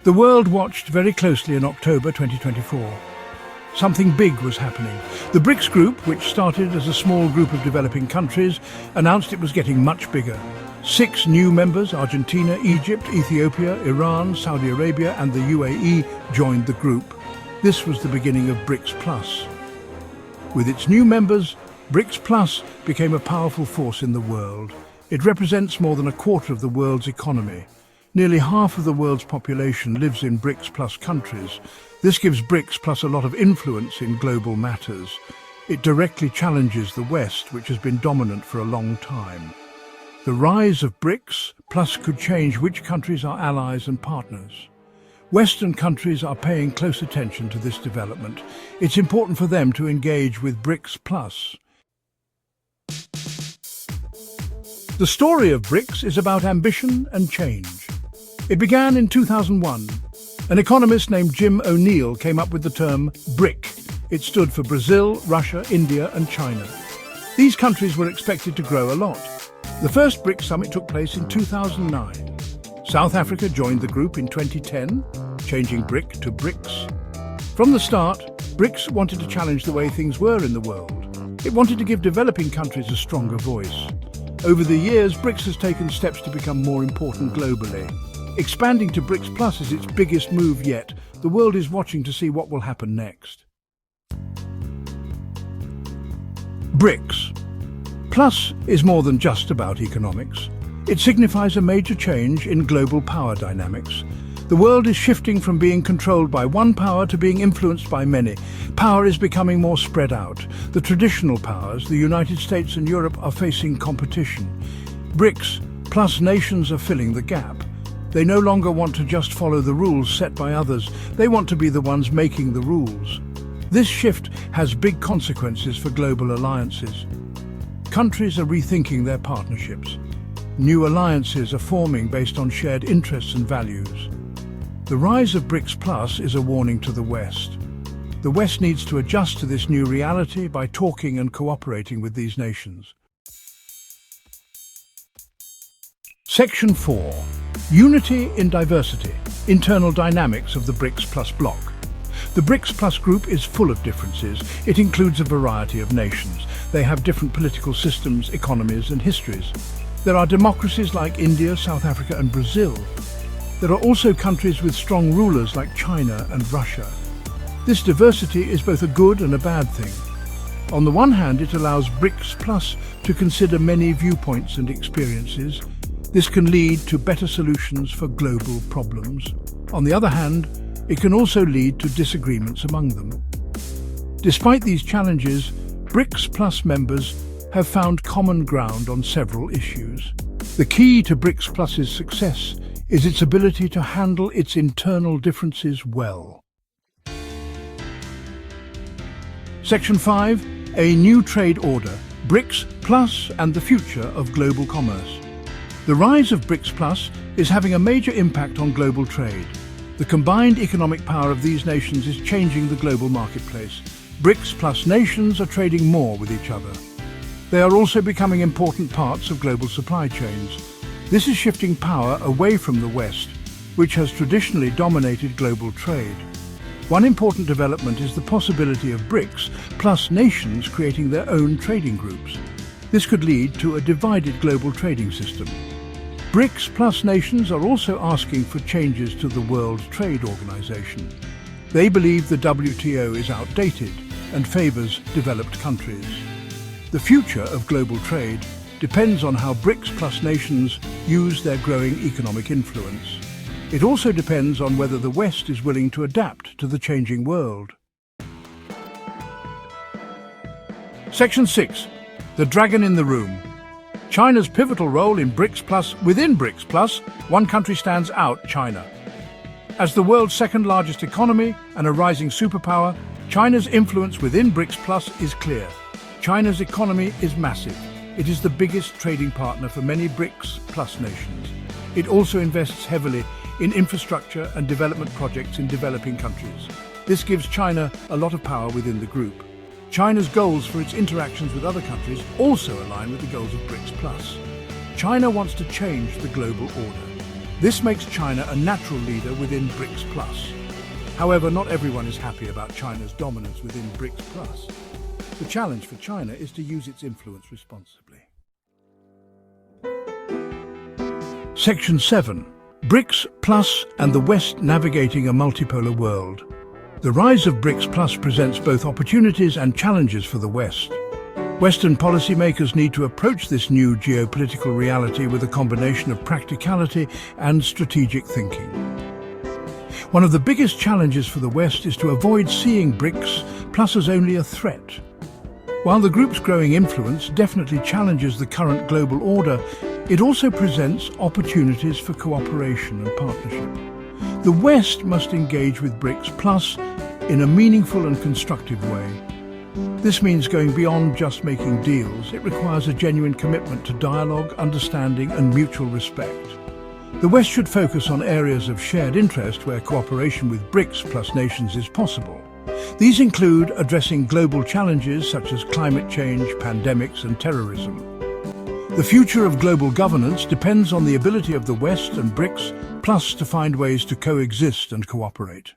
The world watched very closely in October 2024. Something big was happening. The BRICS group, which started as a small group of developing countries, announced it was getting much bigger. 6 new members, Argentina, Egypt, Ethiopia, Iran, Saudi Arabia and the UAE, joined the group. This was the beginning of BRICS Plus. With its new members, BRICS Plus became a powerful force in the world. It represents more than a quarter of the world's economy. Nearly half of the world's population lives in BRICS Plus countries. This gives BRICS Plus a lot of influence in global matters. It directly challenges the West, which has been dominant for a long time. The rise of BRICS Plus could change which countries are allies and partners. Western countries are paying close attention to this development. It's important for them to engage with BRICS Plus. The story of BRICS is about ambition and change. It began in 2001. An economist named Jim O'Neill came up with the term BRIC. It stood for Brazil, Russia, India and China. These countries were expected to grow a lot. The first BRICS Summit took place in 2009. South Africa joined the group in 2010, changing BRIC to BRICS. From the start, BRICS wanted to challenge the way things were in the world. It wanted to give developing countries a stronger voice. Over the years, BRICS has taken steps to become more important globally. Expanding to BRICS Plus is its biggest move yet. The world is watching to see what will happen next. BRICS Plus is more than just about economics. It signifies a major change in global power dynamics. The world is shifting from being controlled by one power to being influenced by many. Power is becoming more spread out. The traditional powers, the United States and Europe, are facing competition. BRICS Plus nations are filling the gap. They no longer want to just follow the rules set by others. They want to be the ones making the rules. This shift has big consequences for global alliances. Countries are rethinking their partnerships. New alliances are forming based on shared interests and values. The rise of BRICS Plus is a warning to the West. The West needs to adjust to this new reality by talking and cooperating with these nations. Section 4. Unity in diversity. Internal dynamics of the BRICS Plus bloc. The BRICS Plus group is full of differences. It includes a variety of nations. They have different political systems, economies and histories. There are democracies like India, South Africa and Brazil. There are also countries with strong rulers like China and Russia. This diversity is both a good and a bad thing. On the one hand, it allows BRICS Plus to consider many viewpoints and experiences. This can lead to better solutions for global problems. On the other hand, it can also lead to disagreements among them. Despite these challenges, BRICS Plus members have found common ground on several issues. The key to BRICS Plus's success is its ability to handle its internal differences well. Section 5. A new trade order, BRICS Plus and the future of global commerce. The rise of BRICS Plus is having a major impact on global trade. The combined economic power of these nations is changing the global marketplace. BRICS Plus nations are trading more with each other. They are also becoming important parts of global supply chains. This is shifting power away from the West, which has traditionally dominated global trade. One important development is the possibility of BRICS Plus nations creating their own trading groups. This could lead to a divided global trading system. BRICS Plus nations are also asking for changes to the World Trade Organization. They believe the WTO is outdated and favors developed countries. The future of global trade depends on how BRICS Plus nations use their growing economic influence. It also depends on whether the West is willing to adapt to the changing world. Section 6. The dragon in the room. China's pivotal role in BRICS Plus. Within BRICS Plus, one country stands out, China. As the world's second largest economy and a rising superpower, China's influence within BRICS Plus is clear. China's economy is massive. It is the biggest trading partner for many BRICS Plus nations. It also invests heavily in infrastructure and development projects in developing countries. This gives China a lot of power within the group. China's goals for its interactions with other countries also align with the goals of BRICS Plus. China wants to change the global order. This makes China a natural leader within BRICS Plus. However, not everyone is happy about China's dominance within BRICS Plus. The challenge for China is to use its influence responsibly. Section 7. BRICS Plus and the West navigating a multipolar world. The rise of BRICS Plus presents both opportunities and challenges for the West. Western policymakers need to approach this new geopolitical reality with a combination of practicality and strategic thinking. One of the biggest challenges for the West is to avoid seeing BRICS Plus as only a threat. While the group's growing influence definitely challenges the current global order, it also presents opportunities for cooperation and partnership. The West must engage with BRICS Plus in a meaningful and constructive way. This means going beyond just making deals. It requires a genuine commitment to dialogue, understanding and mutual respect. The West should focus on areas of shared interest where cooperation with BRICS Plus nations is possible. These include addressing global challenges such as climate change, pandemics and terrorism. The future of global governance depends on the ability of the West and BRICS Plus to find ways to coexist and cooperate.